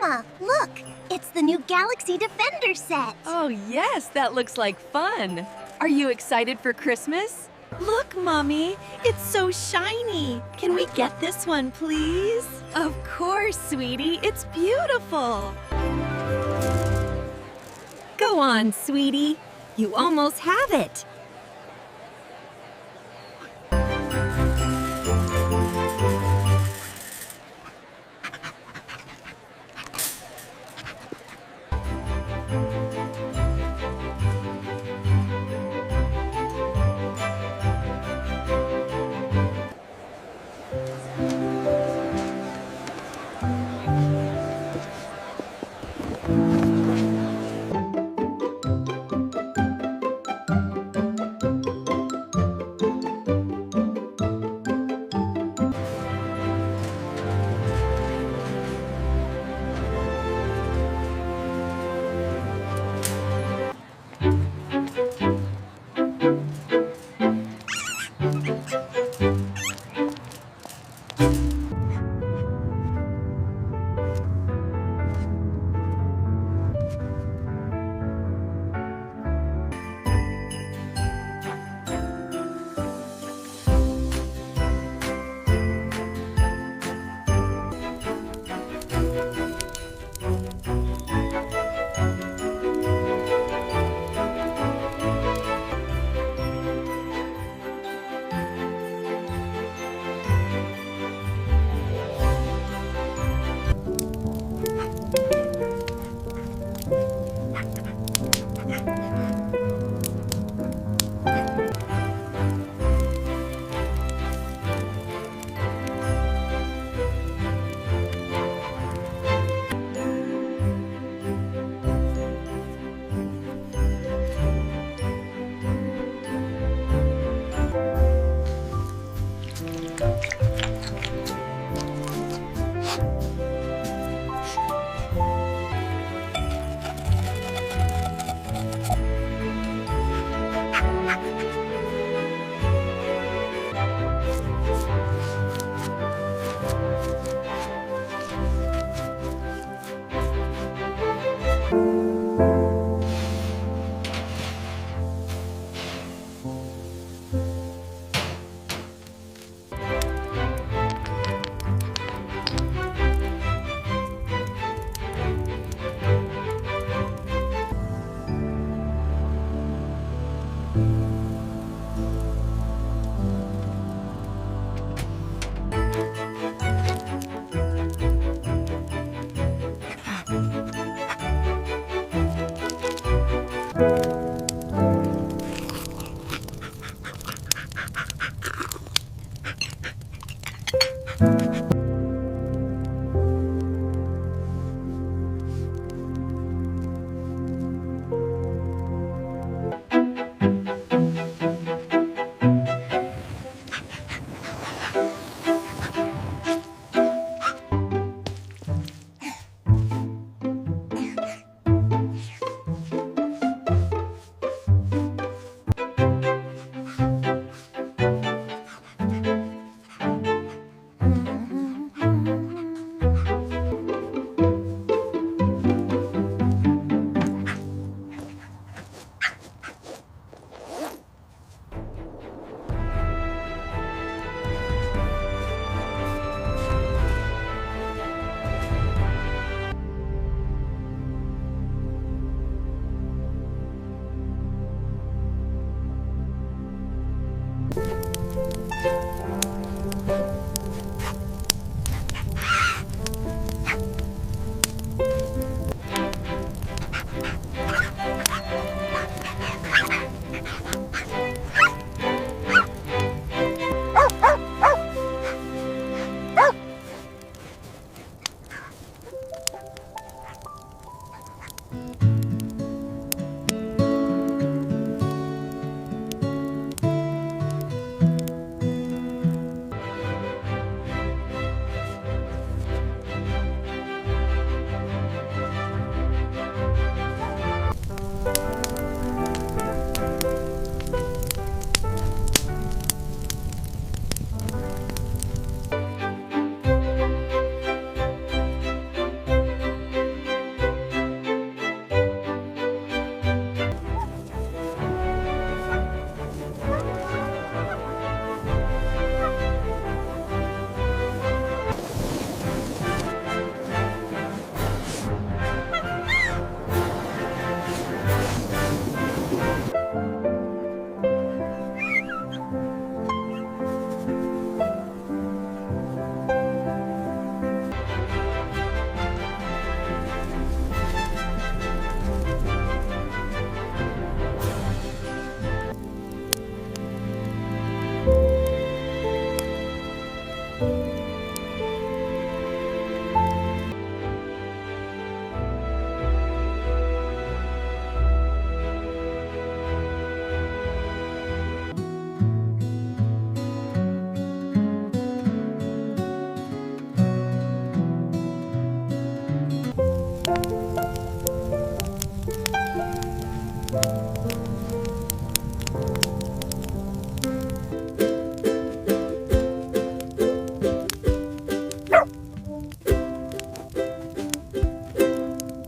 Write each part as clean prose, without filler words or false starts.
Mama, look! It's the new Galaxy Defender set! Oh yes, that looks like fun. Are you excited for Christmas? Look, Mommy, it's so shiny. Can we get this one, please? Of course, sweetie, it's beautiful. Go on, sweetie. You almost have it.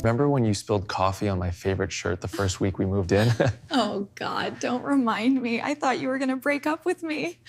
Remember when you spilled coffee on my favorite shirt the first week we moved in? Oh, God, don't remind me. I thought you were gonna break up with me.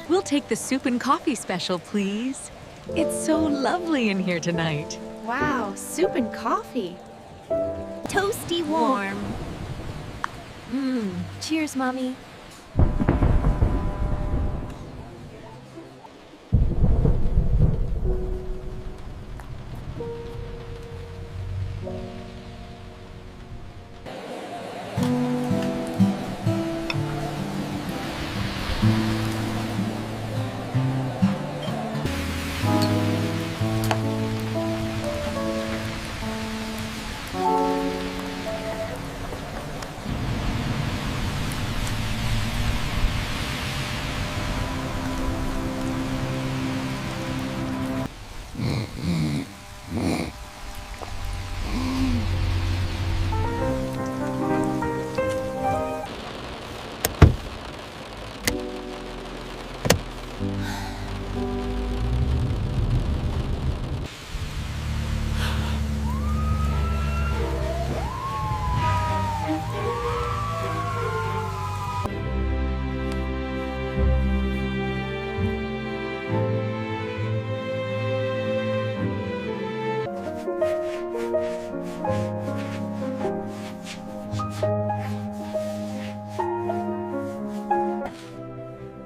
We'll take the soup and coffee special, please. It's so lovely in here tonight. Wow, soup and coffee. Toasty warm. Cheers, Mommy.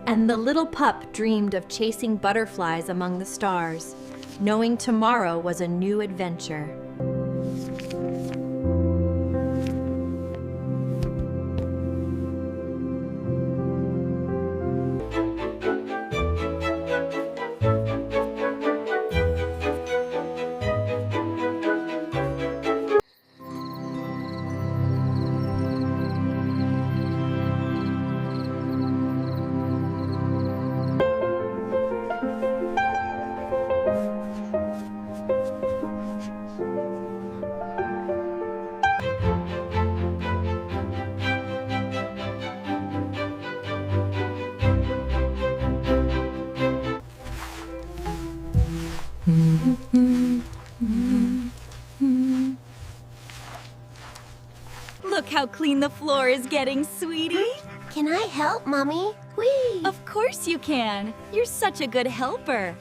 And the little pup dreamed of chasing butterflies among the stars, knowing tomorrow was a new adventure. clean the floor is getting, sweetie? Can I help, Mommy? Whee! Of course you can. You're such a good helper.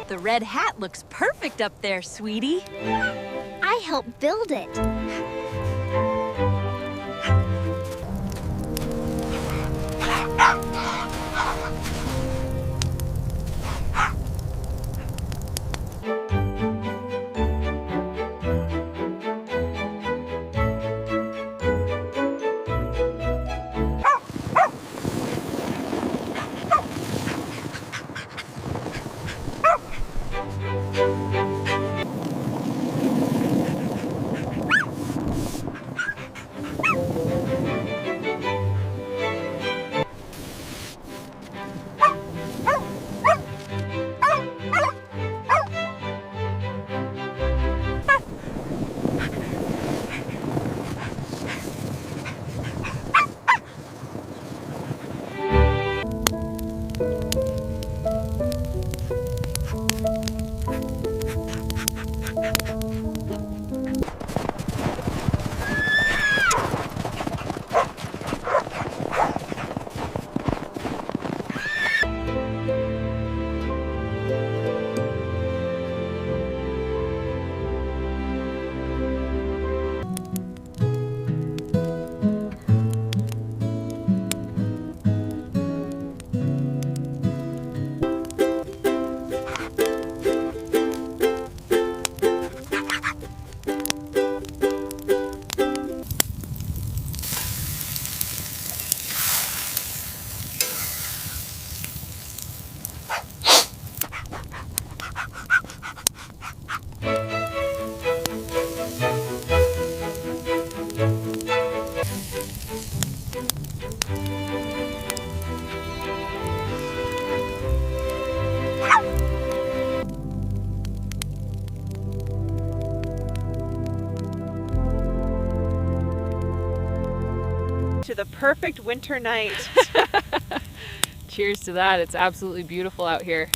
The red hat looks perfect up there, sweetie. I helped build it. To the perfect winter night. Cheers to that. It's absolutely beautiful out here.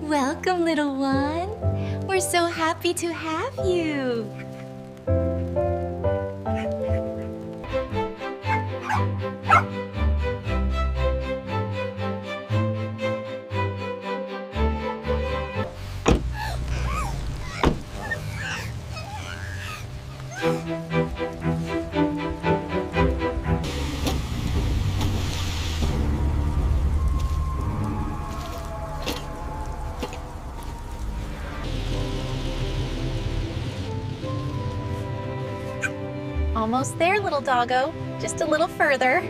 Welcome, little one. We're so happy to have you. Almost there, little doggo. Just a little further.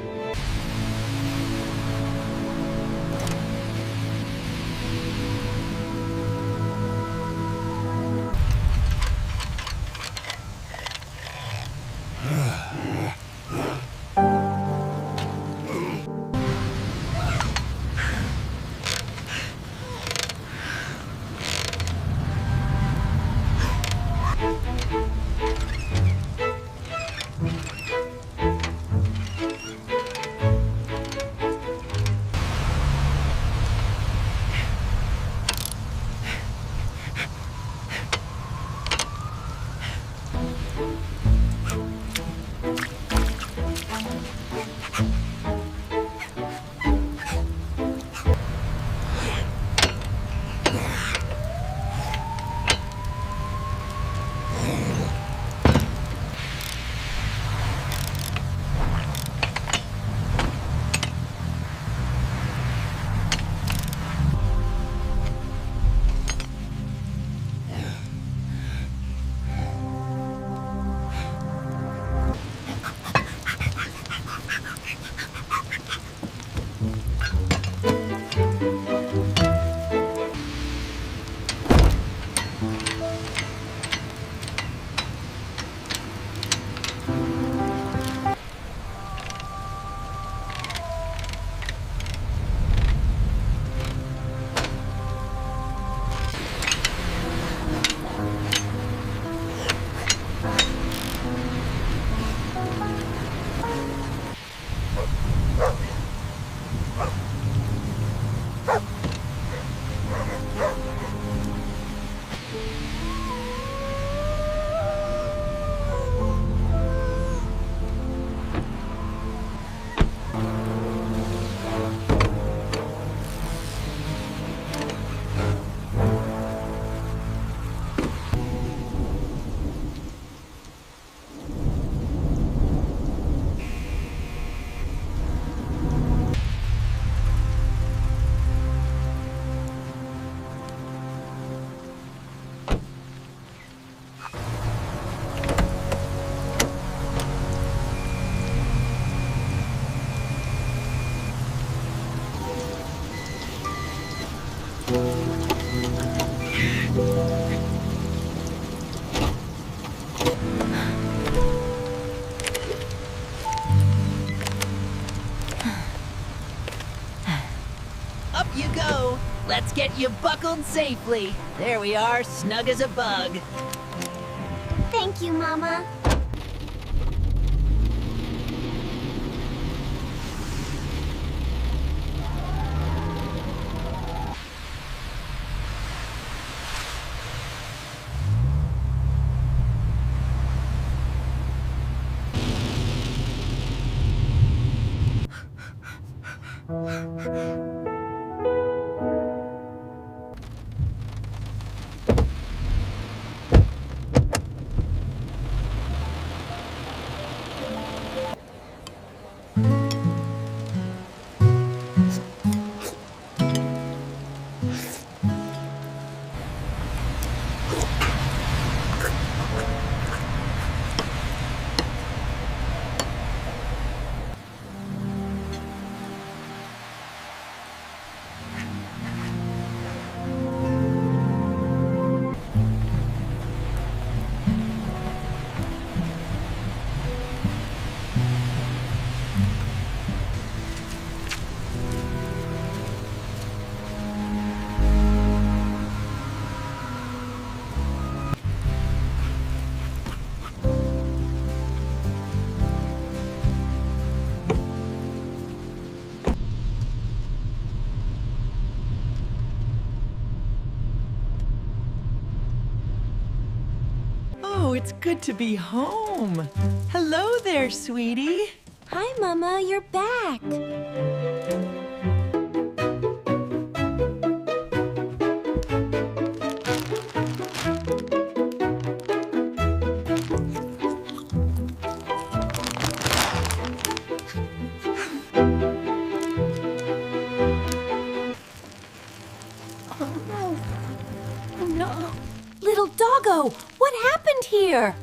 Up you go. Let's get you buckled safely. There we are, snug as a bug. Thank you, Mama. Oh, it's good to be home. Hello there, sweetie. Hi, Mama, you're back. Oh no. Little doggo, what happened here?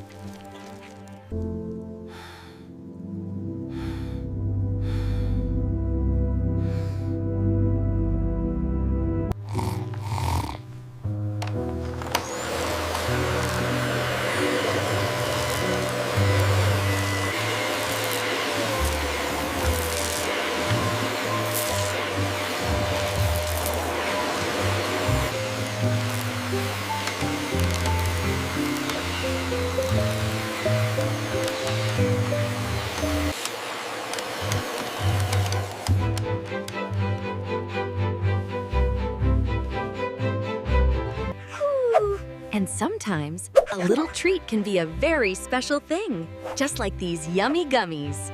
And sometimes, a little treat can be a very special thing, just like these yummy gummies.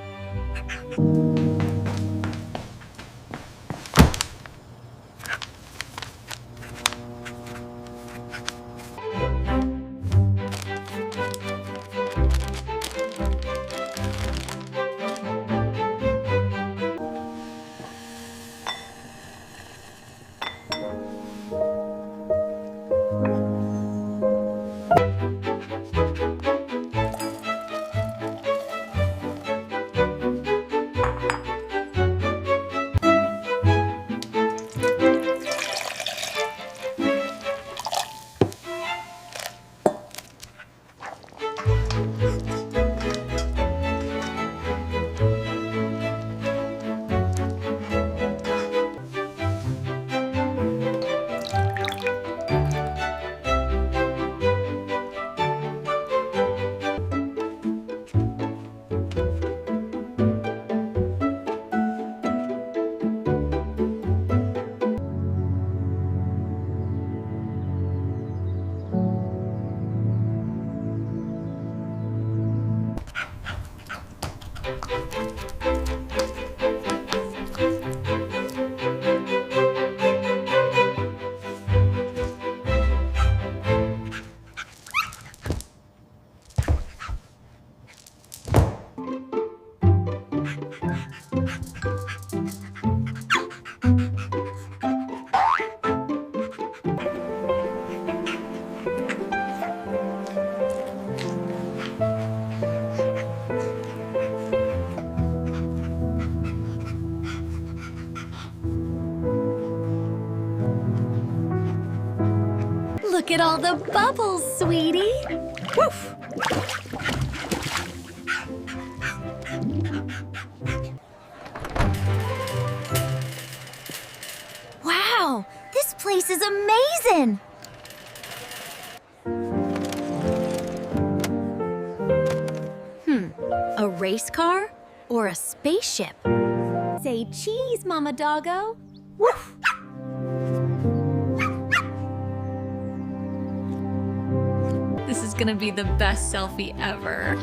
Look at all the bubbles, sweetie. Woof! place is amazing! A race car or a spaceship? Say cheese, Mama Doggo. Woof! This is gonna be the best selfie ever.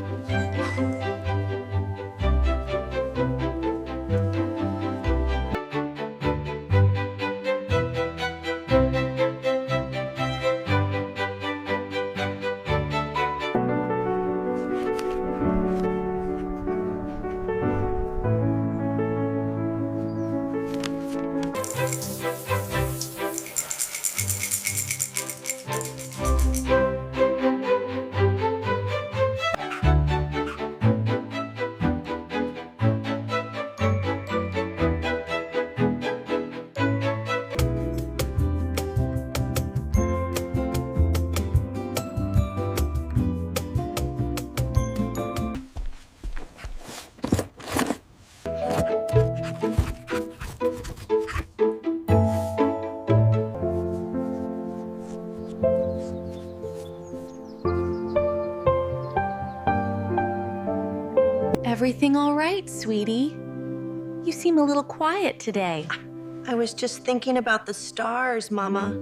Everything all right, sweetie? You seem a little quiet today. I was just thinking about the stars, Mama.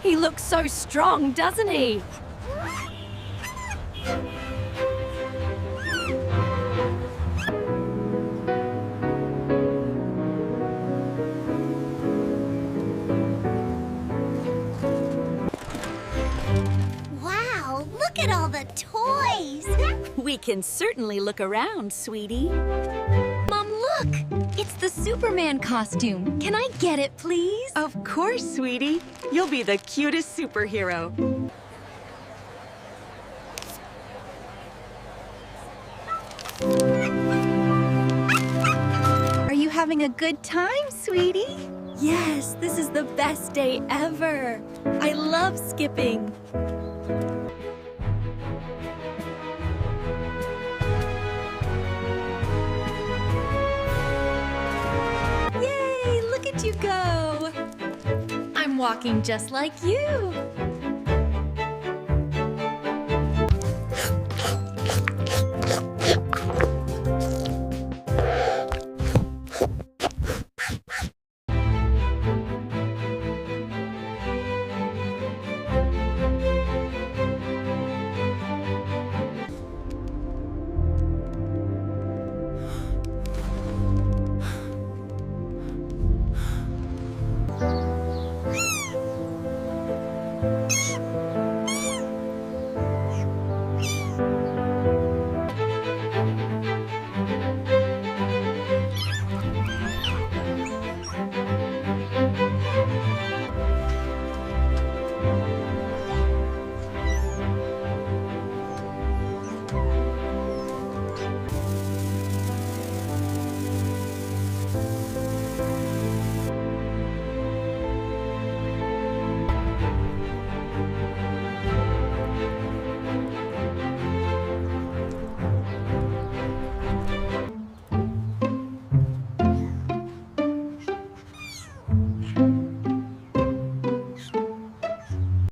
He looks so strong, doesn't he? Wow, look at all the toys! We can certainly look around, sweetie. Mom, look! It's the Superman costume. Can I get it, please? Of course, sweetie. You'll be the cutest superhero. Are you having a good time, sweetie? Yes, this is the best day ever. I love skipping. Yay, look at you go! I'm walking just like you.